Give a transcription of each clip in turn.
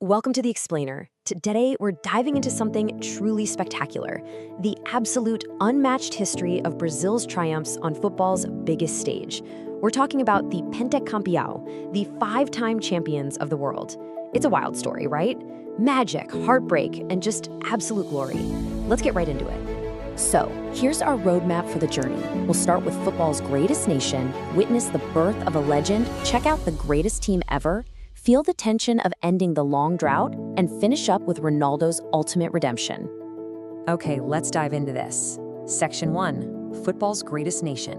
Welcome to The Explainer. Today, we're diving into something truly spectacular, the absolute unmatched history of Brazil's triumphs on football's biggest stage. We're talking about the Pentacampeão, the five-time champions of the world. It's a wild story, right? Magic, heartbreak, and just absolute glory. Let's get right into it. So, here's our roadmap for the journey. We'll start with football's greatest nation, witness the birth of a legend, check out the greatest team ever, feel the tension of ending the long drought, and finish up with Ronaldo's ultimate redemption. Okay, let's dive into this. Section 1, football's greatest nation.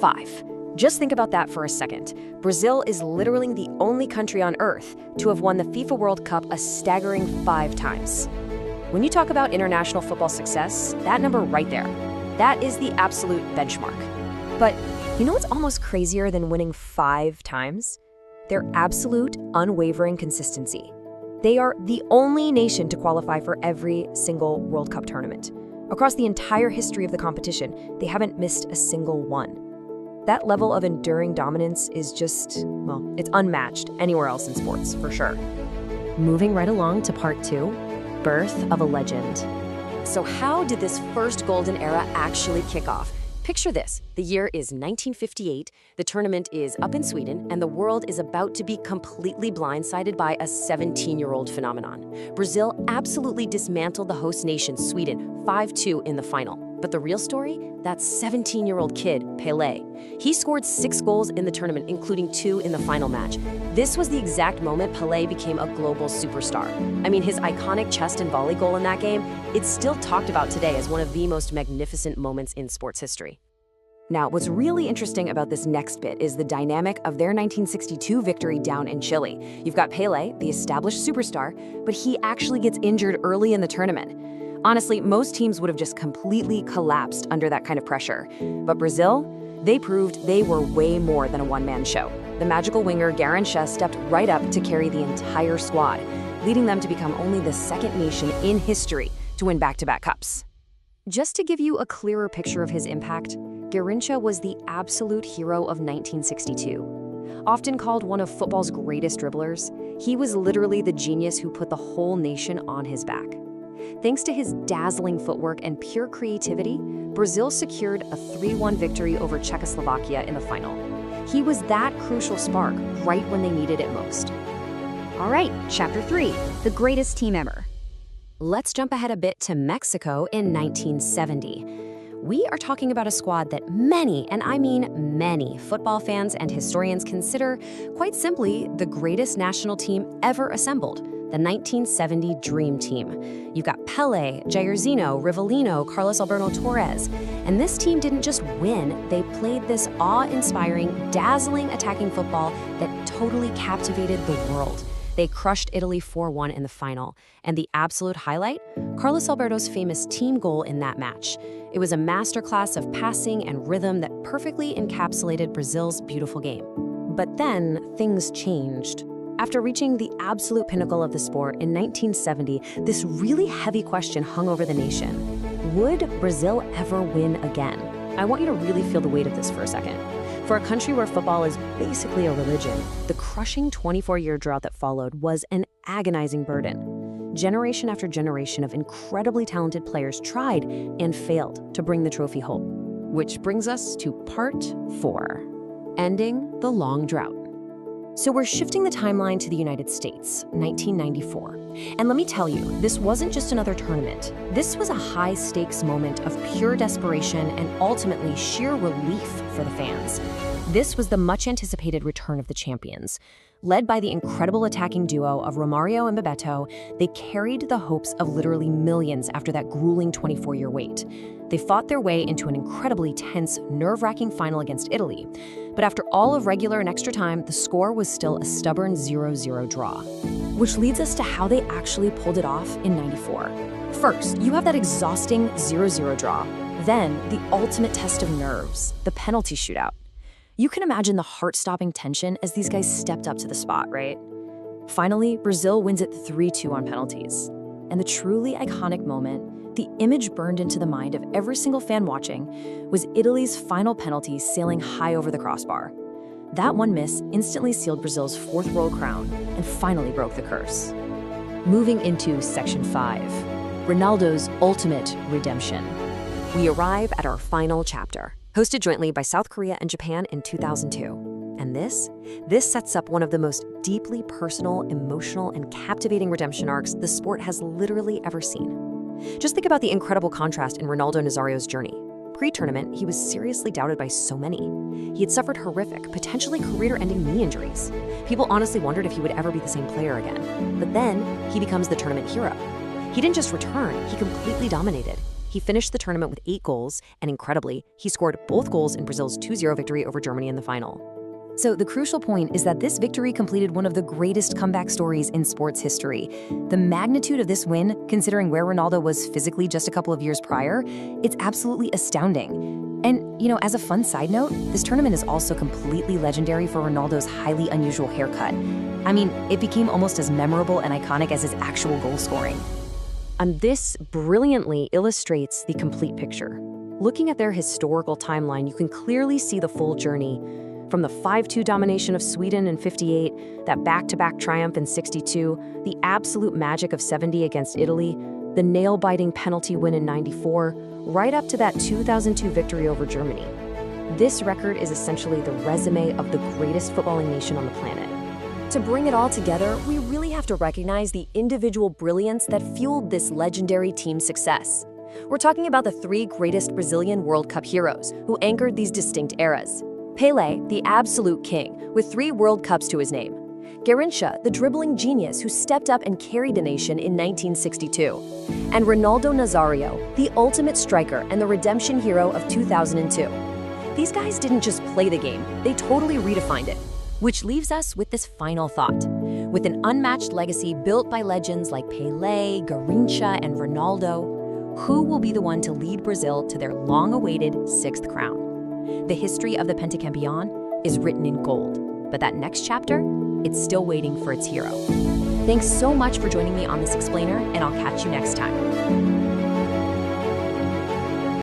5. Just think about that for a second. Brazil is literally the only country on Earth to have won the FIFA World Cup a staggering 5 times. When you talk about international football success, that number right there, that is the absolute benchmark. But you know what's almost crazier than winning 5 times? Their absolute, unwavering consistency. They are the only nation to qualify for every single World Cup tournament. Across the entire history of the competition, they haven't missed a single one. That level of enduring dominance is just, well, it's unmatched anywhere else in sports, for sure. Moving right along to part 2, birth of a legend. So how did this first golden era actually kick off? Picture this. The year is 1958, the tournament is up in Sweden, and the world is about to be completely blindsided by a 17-year-old phenomenon. Brazil absolutely dismantled the host nation, Sweden, 5-2 in the final. But the real story? That 17-year-old kid, Pelé. He scored 6 goals in the tournament, including 2 in the final match. This was the exact moment Pelé became a global superstar. I mean, his iconic chest and volley goal in that game, it's still talked about today as one of the most magnificent moments in sports history. Now, what's really interesting about this next bit is the dynamic of their 1962 victory down in Chile. You've got Pelé, the established superstar, but he actually gets injured early in the tournament. Honestly, most teams would have just completely collapsed under that kind of pressure. But Brazil, they proved they were way more than a one-man show. The magical winger Garrincha stepped right up to carry the entire squad, leading them to become only the second nation in history to win back-to-back cups. Just to give you a clearer picture of his impact, Garrincha was the absolute hero of 1962. Often called one of football's greatest dribblers, he was literally the genius who put the whole nation on his back. Thanks to his dazzling footwork and pure creativity, Brazil secured a 3-1 victory over Czechoslovakia in the final. He was that crucial spark right when they needed it most. All right, Chapter 3, the greatest team ever. Let's jump ahead a bit to Mexico in 1970. We are talking about a squad that many, and I mean many, football fans and historians consider, quite simply, the greatest national team ever assembled, the 1970 Dream Team. You've got Pelé, Jairzinho, Rivellino, Carlos Alberto Torres. And this team didn't just win, they played this awe-inspiring, dazzling attacking football that totally captivated the world. They crushed Italy 4-1 in the final. And the absolute highlight? Carlos Alberto's famous team goal in that match. It was a masterclass of passing and rhythm that perfectly encapsulated Brazil's beautiful game. But then, things changed. After reaching the absolute pinnacle of the sport in 1970, this really heavy question hung over the nation. Would Brazil ever win again? I want you to really feel the weight of this for a second. For a country where football is basically a religion, the crushing 24-year drought that followed was an agonizing burden. Generation after generation of incredibly talented players tried and failed to bring the trophy home. Which brings us to part 4, ending the long drought. So we're shifting the timeline to the United States, 1994. And let me tell you, this wasn't just another tournament. This was a high-stakes moment of pure desperation and ultimately sheer relief for the fans. This was the much-anticipated return of the champions. Led by the incredible attacking duo of Romario and Bebeto, they carried the hopes of literally millions after that grueling 24-year wait. They fought their way into an incredibly tense, nerve-wracking final against Italy. But after all of regular and extra time, the score was still a stubborn 0-0 draw. Which leads us to how they actually pulled it off in '94. First, you have that exhausting 0-0 draw. Then, the ultimate test of nerves, the penalty shootout. You can imagine the heart-stopping tension as these guys stepped up to the spot, right? Finally, Brazil wins it 3-2 on penalties. And the truly iconic moment, the image burned into the mind of every single fan watching, was Italy's final penalty sailing high over the crossbar. That one miss instantly sealed Brazil's fourth world crown and finally broke the curse. Moving into Section 5, Ronaldo's ultimate redemption. We arrive at our final chapter, hosted jointly by South Korea and Japan in 2002. And this sets up one of the most deeply personal, emotional, and captivating redemption arcs the sport has literally ever seen. Just think about the incredible contrast in Ronaldo Nazario's journey. Pre-tournament, he was seriously doubted by so many. He had suffered horrific, potentially career-ending knee injuries. People honestly wondered if he would ever be the same player again. But then, he becomes the tournament hero. He didn't just return, he completely dominated. He finished the tournament with 8 goals, and incredibly, he scored both goals in Brazil's 2-0 victory over Germany in the final. So the crucial point is that this victory completed one of the greatest comeback stories in sports history. The magnitude of this win, considering where Ronaldo was physically just a couple of years prior, it's absolutely astounding. And, as a fun side note, this tournament is also completely legendary for Ronaldo's highly unusual haircut. I mean, it became almost as memorable and iconic as his actual goal scoring. And this brilliantly illustrates the complete picture. Looking at their historical timeline, you can clearly see the full journey. From the 5-2 domination of Sweden in '58, that back-to-back triumph in '62, the absolute magic of '70 against Italy, the nail-biting penalty win in '94, right up to that 2002 victory over Germany. This record is essentially the resume of the greatest footballing nation on the planet. To bring it all together, we really have to recognize the individual brilliance that fueled this legendary team's success. We're talking about the 3 greatest Brazilian World Cup heroes who anchored these distinct eras. Pelé, the absolute king, with 3 World Cups to his name. Garrincha, the dribbling genius who stepped up and carried the nation in 1962. And Ronaldo Nazario, the ultimate striker and the redemption hero of 2002. These guys didn't just play the game, they totally redefined it. Which leaves us with this final thought. With an unmatched legacy built by legends like Pelé, Garrincha, and Ronaldo, who will be the one to lead Brazil to their long-awaited 6th crown? The history of the Pentacampeon is written in gold, but that next chapter, it's still waiting for its hero. Thanks so much for joining me on this explainer, and I'll catch you next time.